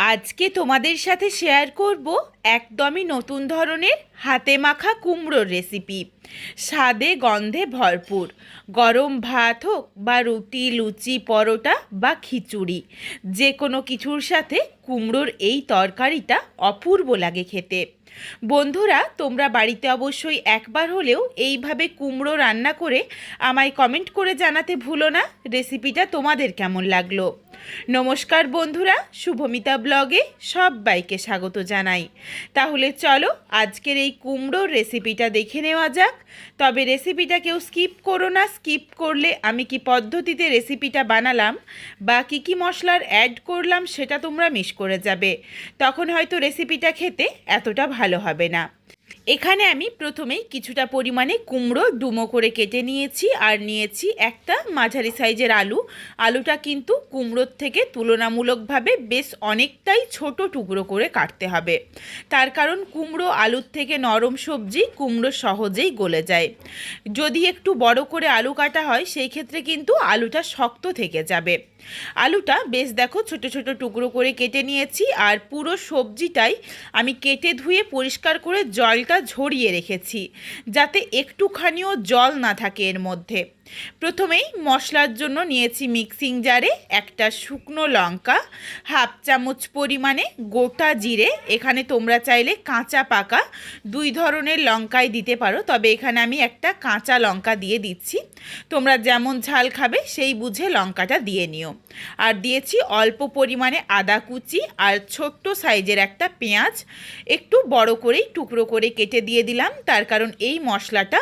আজকে তোমাদের সাথে শেয়ার করব একদমই নতুন ধরনের হাতে মাখা কুমড়োর রেসিপি। স্বাদে গন্ধে ভরপুর। গরম ভাত হোক বা রুটি, লুচি, পরোটা বা খিচুড়ি, যে কোনো কিছুর সাথে কুমড়োর এই তরকারিটা অপূর্ব লাগে খেতে। বন্ধুরা, তোমরা বাড়িতে অবশ্যই একবার হলেও এইভাবে কুমড়ো রান্না করে আমায় কমেন্ট করে জানাতে ভুলো না রেসিপিটা তোমাদের কেমন লাগলো। নমস্কার বন্ধুরা, শুভমিতা ব্লগে সবাইকে স্বাগত জানাই। তাহলে চলো আজকের এই কুমড়োর রেসিপিটা দেখে নেওয়া যাক। তবে রেসিপিটা কেউ স্কিপ করো না। স্কিপ করলে আমি কি পদ্ধতিতে রেসিপিটা বানালাম বা কী মশলার অ্যাড করলাম সেটা তোমরা মিস করে যাবে। তখন হয়তো রেসিপিটা খেতে এতটা ভালো হবে না। এখানে আমি প্রথমেই কিছুটা পরিমাণে কুমড়ো ডুমো করে কেটে নিয়েছি, আর নিয়েছি একটা মাঝারি সাইজের আলু। আলুটা কিন্তু কুমড়োর থেকে তুলনামূলকভাবে বেশ অনেকটাই ছোট টুকরো করে কাটতে হবে, তার কারণ কুমড়ো আলুর থেকে নরম সবজি, কুমড়ো সহজেই গলে যায়। যদি একটু বড় করে আলু কাটা হয় সেই ক্ষেত্রে কিন্তু আলুটা শক্ত থেকে যাবে। আলুটা বেশ দেখো ছোট ছোট টুকরো করে কেটে নিয়েছি, আর পুরো সবজিটাই আমি কেটে ধুয়ে পরিষ্কার করে জলটা ঝরিয়ে রেখেছি, যাতে একটুখানিও জল না থাকে এর মধ্যে। প্রথমেই মশলার জন্য নিয়েছি মিক্সিং জারে একটা শুকনো লঙ্কা, হাফ চামচ পরিমাণে গোটা জিরে। এখানে তোমরা চাইলে কাঁচা পাকা দুই ধরনের লঙ্কাই দিতে পারো, তবে এখানে আমি একটা কাঁচা লঙ্কা দিয়ে দিচ্ছি। তোমরা যেমন ঝাল খাবে সেই বুঝে লঙ্কাটা দিয়ে নিও। আর দিয়েছি অল্প পরিমাণে আদা কুচি, আর ছোট্ট সাইজের একটা পেঁয়াজ একটু বড় করেই টুকরো করে কেটে দিয়ে দিলাম, তার কারণ এই মশলাটা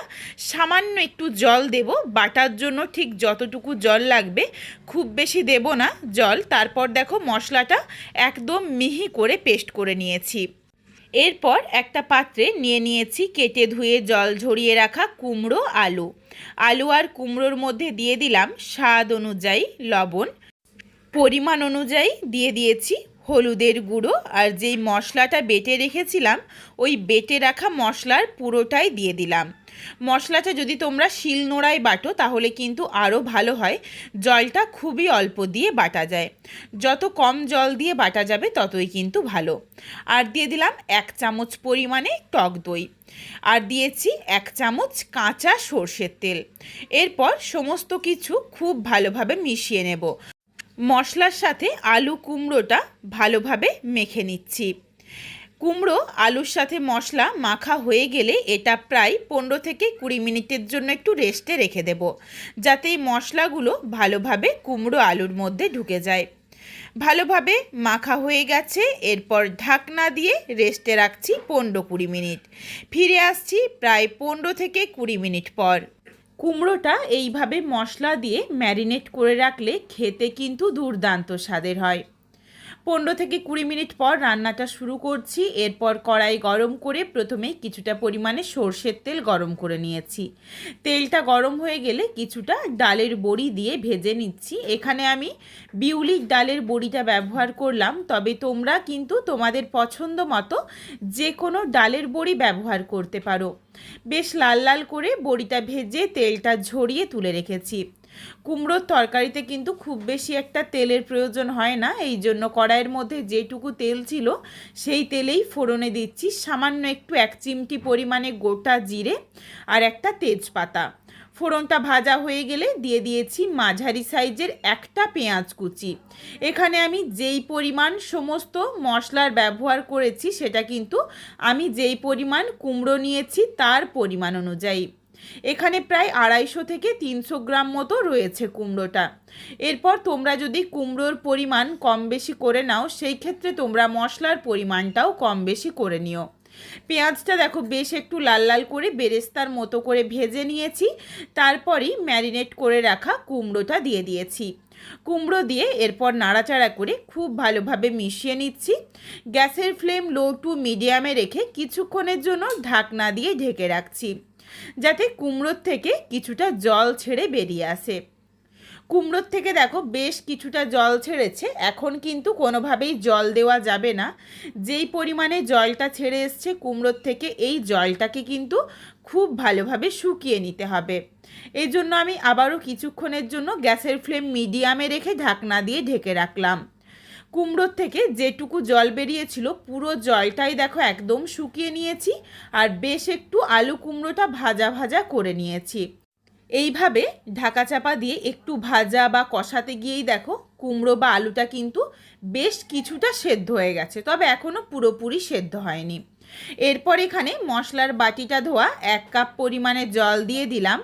সামান্য একটু জল দেব বাটার জন্য। ঠিক যতটুকু জল লাগবে, খুব বেশি দেব না জল। তারপর দেখো মশলাটা একদম মিহি করে পেস্ট করে নিয়েছি। এরপর একটা পাত্রে নিয়ে নিয়েছি কেটে ধুয়ে জল ঝরিয়ে রাখা কুমড়ো, আলু আর কুমড়োর মধ্যে দিয়ে দিলাম স্বাদ অনুযায়ী লবণ, পরিমাণ অনুযায়ী দিয়ে দিয়েছি হলুদের গুঁড়ো, আর যেই মশলাটা বেটে রেখেছিলাম ওই বেটে রাখা মশলার পুরোটাই দিয়ে দিলাম। মশলাটা যদি তোমরা শিলনোড়ায় বাটো তাহলে কিন্তু আরও ভালো হয়, জলটা খুবই অল্প দিয়ে বাটা যায়। যত কম জল দিয়ে বাটা যাবে ততই কিন্তু ভালো। আর দিয়ে দিলাম 1 চামচ পরিমাণে টক দই, আর দিয়েছি 1 চামচ কাঁচা সর্ষের তেল। এরপর সমস্ত কিছু খুব ভালোভাবে মিশিয়ে নেব। মশলার সাথে আলু কুমড়োটা ভালোভাবে মেখে নিচ্ছি। কুমড়ো আলুর সাথে মশলা মাখা হয়ে গেলে এটা প্রায় 15 থেকে 20 মিনিটের জন্য একটু রেস্টে রেখে দেব, যাতে এই মশলাগুলো ভালোভাবে কুমড়ো আলুর মধ্যে ঢুকে যায়। ভালোভাবে মাখা হয়ে গেছে, এরপর ঢাকনা দিয়ে রেস্টে রাখছি 15-20 মিনিট। ফিরে আসছি প্রায় 15 থেকে 20 মিনিট পর। কুমড়োটা এইভাবে মশলা দিয়ে ম্যারিনেট করে রাখলে খেতে কিন্তু দুর্দান্ত স্বাদের হয়। 15 থেকে 20 মিনিট পর রান্নাটা শুরু করছি। এরপর কড়াই গরম করে প্রথমেই কিছুটা পরিমাণে সর্ষের তেল গরম করে নিয়েছি। তেলটা গরম হয়ে গেলে কিছুটা ডালের বড়ি দিয়ে ভেজে নিচ্ছি। এখানে আমি বিউলির ডালের বড়িটা ব্যবহার করলাম, তবে তোমরা কিন্তু তোমাদের পছন্দ মতো যে কোনো ডালের বড়ি ব্যবহার করতে পারো। বেশ লাল লাল করে বড়িটা ভেজে তেলটা ঝরিয়ে তুলে রেখেছি। কুমড়োর তরকারিতে কিন্তু খুব বেশি একটা তেলের প্রয়োজন হয় না, এই জন্য কড়াইয়ের মধ্যে যেটুকু তেল ছিল সেই তেলেই ফোড়নে দিচ্ছি সামান্য একটু 1 চিমটি পরিমাণে গোটা জিরে আর একটা তেজপাতা। ফোড়নটা ভাজা হয়ে গেলে দিয়ে দিয়েছি মাঝারি সাইজের একটা পেঁয়াজ কুচি। এখানে আমি যেই পরিমাণ সমস্ত মশলার ব্যবহার করেছি সেটা কিন্তু আমি যেই পরিমাণ কুমড়ো নিয়েছি তার পরিমাণ অনুযায়ী। এখানে প্রায় 250 থেকে 300 গ্রাম মতো রয়েছে কুমড়োটা। এরপর তোমরা যদি কুমড়োর পরিমাণ কম বেশি করে নাও সেই ক্ষেত্রে তোমরা মশলার পরিমাণটাও কম বেশি করে নিও। পেঁয়াজটা দেখো বেশ একটু লাল লাল করে বেরেস্তার মতো করে ভেজে নিয়েছি। তারপরই ম্যারিনেট করে রাখা কুমড়োটা দিয়ে দিয়েছি। কুমড়ো দিয়ে এরপর নাড়াচাড়া করে খুব ভালোভাবে মিশিয়ে নিচ্ছি। গ্যাসের ফ্লেম লো টু মিডিয়ামে রেখে কিছুক্ষণের জন্য ঢাকনা দিয়ে ঢেকে রাখছি, যাতে কুমড়োর থেকে কিছুটা জল ছেড়ে বেরিয়ে আসে। কুমড়োর থেকে দেখো বেশ কিছুটা জল ছেড়েছে। এখন কিন্তু কোনোভাবেই জল দেওয়া যাবে না। যেই পরিমাণে জলটা ছেড়ে এসছে কুমড়োর থেকে, এই জলটাকে কিন্তু খুব ভালোভাবে শুকিয়ে নিতে হবে। এই জন্য আমি আবারও কিছুক্ষণের জন্য গ্যাসের ফ্লেম মিডিয়ামে রেখে ঢাকনা দিয়ে ঢেকে রাখলাম। কুমড়োর থেকে যেটুকু জল বেরিয়েছিল পুরো জলটাই দেখো একদম শুকিয়ে নিয়েছি, আর বেশ একটু আলু কুমড়োটা ভাজা ভাজা করে নিয়েছি। এইভাবে ঢাকা চাপা দিয়ে একটু ভাজা বা কষাতে গিয়েই দেখো কুমড়ো বা আলুটা কিন্তু বেশ কিছুটা সেদ্ধ হয়ে গেছে, তবে এখনও পুরোপুরি সেদ্ধ হয়নি। এরপর এখানে মশলার বাটিটা ধোয়া 1 কাপ পরিমাণে জল দিয়ে দিলাম।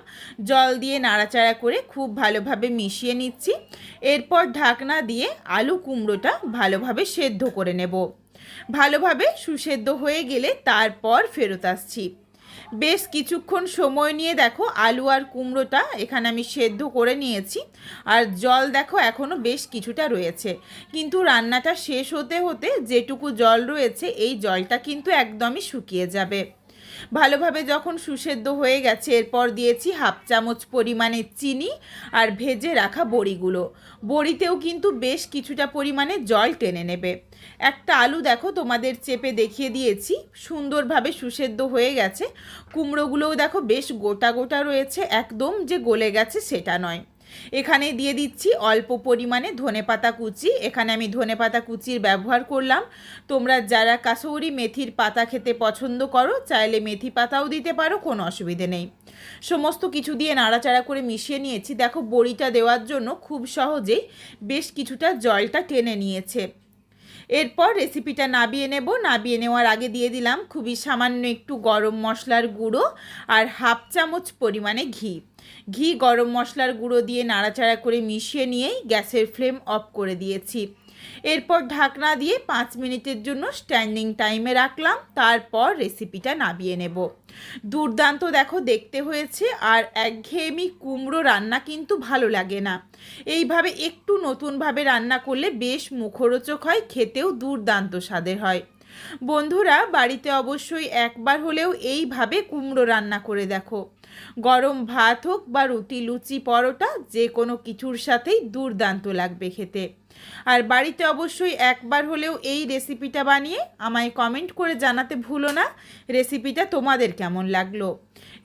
জল দিয়ে নাড়াচাড়া করে খুব ভালোভাবে মিশিয়ে নিচ্ছি। এরপর ঢাকনা দিয়ে আলু কুমড়োটা ভালোভাবে সেদ্ধ করে নেব। ভালোভাবে সুসেদ্ধ হয়ে গেলে তারপর ফেরত আসছি। বেশ কিছুক্ষণ সময় নিয়ে দেখো আলু আর কুমড়োটা এখানে আমি সেদ্ধ করে নিয়েছি, আর জল দেখো এখনও বেশ কিছুটা রয়েছে, কিন্তু রান্নাটা শেষ হতে হতে যেটুকু জল রয়েছে এই জলটা কিন্তু একদমই শুকিয়ে যাবে। ভালোভাবে যখন সুসেদ্ধ হয়ে গেছে এরপর দিয়েছি 1/2 চামচ পরিমাণে চিনি আর ভেজে রাখা বড়িগুলো। বড়িতেও কিন্তু বেশ কিছুটা পরিমাণে জল টেনে নেবে। একটা আলু দেখো তোমাদের চেপে দেখিয়ে দিয়েছি, সুন্দরভাবে সুসেদ্ধ হয়ে গেছে। কুমড়োগুলোও দেখো বেশ গোটা গোটা রয়েছে, একদম যে গলে গেছে সেটা নয়। এখানে দিয়ে দিচ্ছি অল্প পরিমাণে ধনেপাতা কুচি। এখানে আমি ধনেপাতা কুচির ব্যবহার করলাম। তোমরা যারা কাসৌরি মেথির পাতা খেতে পছন্দ করো চাইলে মেথি পাতাও দিতে পারো, কোনো অসুবিধে নেই। সমস্ত কিছু দিয়ে নাড়াচাড়া করে মিশিয়ে নিয়েছি। দেখো বড়িটা দেওয়ার জন্য খুব সহজেই বেশ কিছুটা জলটা টেনে নিয়েছে। এরপর রেসিপিটা নাবিয়ে নেব। নাবিয়ে নেওয়ার আগে দিয়ে দিলাম খুবই সামান্য একটু গরম মশলার গুঁড়ো আর 1/2 চামচ পরিমাণে ঘি। গরম মশলার গুঁড়ো দিয়ে নাড়াচাড়া করে মিশিয়ে নিয়েই গ্যাসের ফ্লেম অফ করে দিয়েছি। এরপর ঢাকনা দিয়ে 5 মিনিটের জন্য স্ট্যান্ডিং টাইমে রাখলাম। তারপর রেসিপিটা নাবিয়ে নেব। দুর্দান্ত দেখো দেখতে হয়েছে, আর একঘেয়েমি কুমড়ো রান্না কিন্তু ভালো লাগে না। এইভাবে একটু নতুনভাবে রান্না করলে বেশ মুখরোচক হয়, খেতেও দুর্দান্ত স্বাদের হয়। বন্ধুরা বাড়িতে অবশ্যই একবার হলেও এইভাবে কুমড়ো রান্না করে দেখো। গরম ভাত হোক বা রুটি, লুচি, পরোটা যে কোনো কিছুর সাথেই দুর্দান্ত লাগবে খেতে। আর বাড়িতে অবশ্যই একবার হলেও এই রেসিপিটা বানিয়ে আমায় কমেন্ট করে জানাতে ভুলো না রেসিপিটা তোমাদের কেমন লাগলো।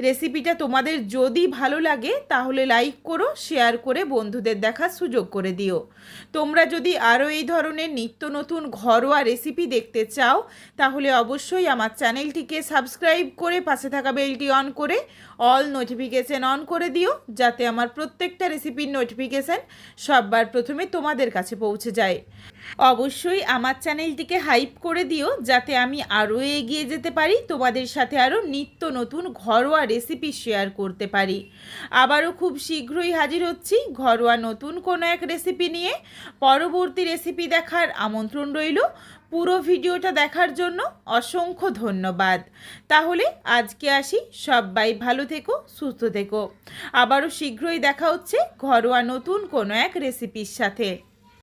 রেসিপিটা তোমাদের যদি ভালো লাগে তাহলে লাইক করো, শেয়ার করে বন্ধুদের দেখার সুযোগ করে দিও। তোমরা যদি আরও এই ধরনের নিত্য নতুন ঘরোয়া রেসিপি দেখতে চাও তাহলে অবশ্যই আমার চ্যানেলটিকে সাবস্ক্রাইব করে পাশে থাকা বেলটি অন করে অল নোটিফিকেশান অন করে দিও, যাতে আমার প্রত্যেকটা রেসিপির নোটিফিকেশান সববার প্রথমে তোমাদের কাছে পৌঁছে যায়। অবশ্যই আমার চ্যানেলটিকে হাইপ করে দিও, যাতে আমি আরও এগিয়ে যেতে পারি, তোমাদের সাথে আরও নিত্য নতুন ঘরোয়া রেসিপি শেয়ার করতে পারি। আবারও খুব শীঘ্রই হাজির হচ্ছি ঘরোয়া নতুন কোনো এক রেসিপি নিয়ে। পরবর্তী রেসিপি দেখার আমন্ত্রণ রইল। পুরো ভিডিওটা দেখার জন্য অসংখ্য ধন্যবাদ। তাহলে আজকে আসি, সবাই ভালো থেকো, সুস্থ থেকো। আবারও শীঘ্রই দেখা হচ্ছে ঘরোয়া নতুন কোনো এক রেসিপির সাথে।